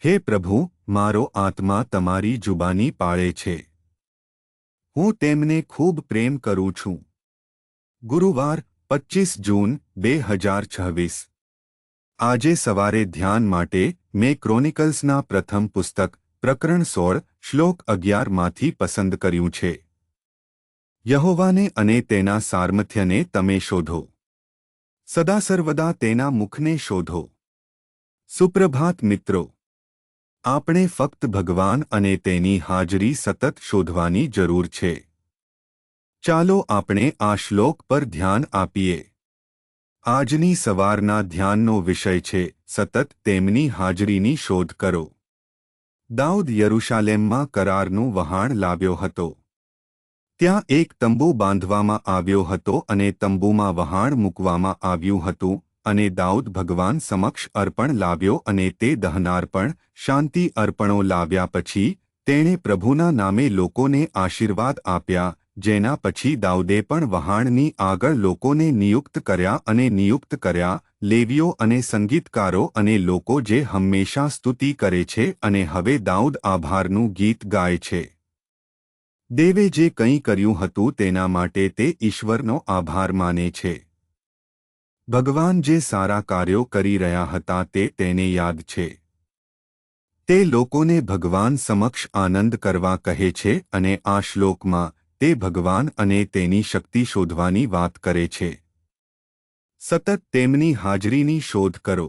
હે પ્રભુ, મારો આત્મા તમારી જુબાની પાળે છે. હું તેમને ખૂબ પ્રેમ કરું છું. ગુરુવાર 25 જૂન 2026. આજે સવારે ધ્યાન માટે મેં ક્રોનિકલ્સના પ્રથમ પુસ્તક પ્રકરણ 16 શ્લોક 11 માંથી પસંદ કર્યું છે. યહોવાને અને તેના સામર્થ્યને તમે શોધો. સદા સર્વદા તેના મુખને શોધો. સુપ્રભાત મિત્રો. આપણે ફક્ત ભગવાન અને તેની હાજરી સતત શોધવાની જરૂર છે. ચાલો આપણે આ શ્લોક પર ધ્યાન આપીએ. આજની સવારના ધ્યાનનો વિષય છે સતત તેમની હાજરીની શોધ કરો. દાઉદ યરુશાલેમમાં કરારનું વહાણ લાવ્યો હતો. ત્યાં એક તંબુ બાંધવામાં આવ્યો હતો અને તંબુમાં વહાણ મૂકવામાં આવ્યું હતું અને દાઉદ ભગવાન સમક્ષ અર્પણ લાવ્યો અને તે દહનાર્પણ શાંતિ અર્પણો લાવ્યા પછી તેણે પ્રભુના નામે લોકોને આશીર્વાદ આપ્યા, જેના પછી દાઉદે પણ વહાણની આગળ લોકોને નિયુક્ત કર્યા અને નિયુક્ત કર્યા લેવીઓ અને સંગીતકારો અને લોકો જે હંમેશા સ્તુતિ કરે છે અને હવે દાઉદ આભારનું ગીત ગાય છે. દેવે જે કંઈ કર્યું હતું તેના માટે તે ઈશ્વરનો આભાર માને છે. ભગવાન જે સારા કાર્યો કરી રહ્યા હતા તે તેને યાદ છે. તે લોકોને ભગવાન સમક્ષ આનંદ કરવા કહે છે અને આ શ્લોકમાં તે ભગવાન અને તેની શક્તિ શોધવાની વાત કરે છે. સતત તેમની હાજરીની શોધ કરો.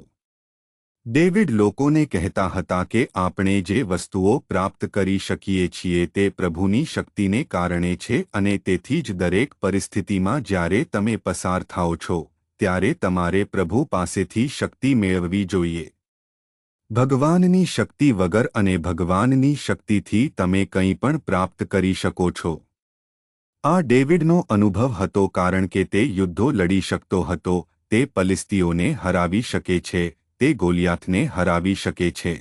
ડેવિડ લોકોને કહેતા હતા કે આપણે જે વસ્તુઓ પ્રાપ્ત કરી શકીએ છીએ તે પ્રભુની શક્તિને કારણે છે અને તેથી જ દરેક પરિસ્થિતિમાં જ્યારે તમે પસાર થાઓ છો ત્યારે તમારે પ્રભુ પાસેથી શક્તિ મેળવવી જોઈએ. ભગવાનની શક્તિ વગર અને ભગવાનની શક્તિથી તમે કંઈ પણ પ્રાપ્ત કરી શકો છો. આ ડેવિડનો અનુભવ હતો કારણ કે તે યુદ્ધો લડી શકતો હતો, તે ફલિસ્તીઓને હરાવી શકે છે, તે ગોલિયાથને હરાવી શકે છે.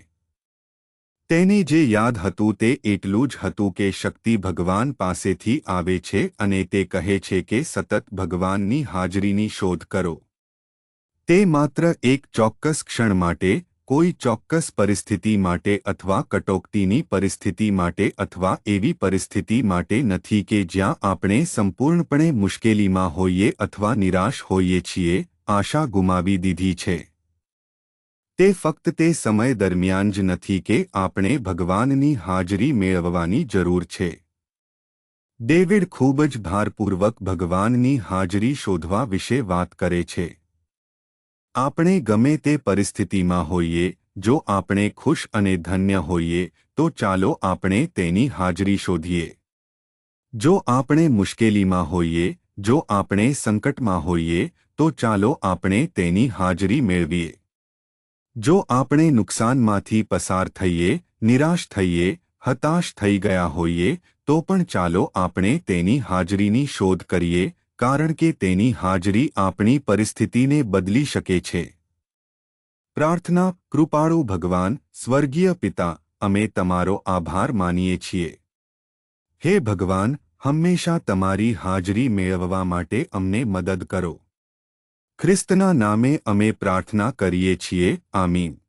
તેને જે યાદ હતું તે એટલું જ હતું કે શક્તિ ભગવાન પાસેથી આવે છે અને તે કહે છે કે સતત ભગવાનની હાજરીની શોધ કરો. તે માત્ર એક ચોક્કસ ક્ષણ માટે, કોઈ ચોક્કસ પરિસ્થિતિ માટે અથવા કટોકટીની પરિસ્થિતિ માટે અથવા એવી પરિસ્થિતિ માટે નથી કે જ્યાં આપણે સંપૂર્ણપણે મુશ્કેલીમાં હોઈએ અથવા નિરાશ હોઈએ છીએ, આશા ગુમાવી દીધી છે. તે ફક્ત તે સમય દરમિયાન જ નથી કે આપણે ભગવાનની હાજરી મેળવવાની જરૂર છે. ડેવિડ ખૂબ જ ભારપૂર્વક ભગવાનની હાજરી શોધવા વિશે વાત કરે છે. આપણે ગમે તે પરિસ્થિતિમાં હોઈએ, જો આપણે ખુશ અને ધન્ય હોઈએ તો ચાલો આપણે તેની હાજરી શોધીએ. જો આપણે મુશ્કેલીમાં હોઈએ, જો આપણે સંકટમાં હોઈએ તો ચાલો આપણે તેની હાજરી મેળવીએ. જો આપણે નુકસાનમાંથી પસાર થઈએ, નિરાશ થઈએ, હતાશ થઈ ગયા હોઈએ તો પણ ચાલો આપણે તેની હાજરીની શોધ કરીએ, કારણ કે તેની હાજરી આપણી પરિસ્થિતિને બદલી શકે છે. પ્રાર્થના. કૃપાળુ ભગવાન, સ્વર્ગીય પિતા, અમે તમારો આભાર માનીએ છીએ. હે ભગવાન, હંમેશા તમારી હાજરી મેળવવા માટે અમને મદદ કરો. ખ્રિસ્તના નામે અમે પ્રાર્થના કરીએ છીએ. આમીન.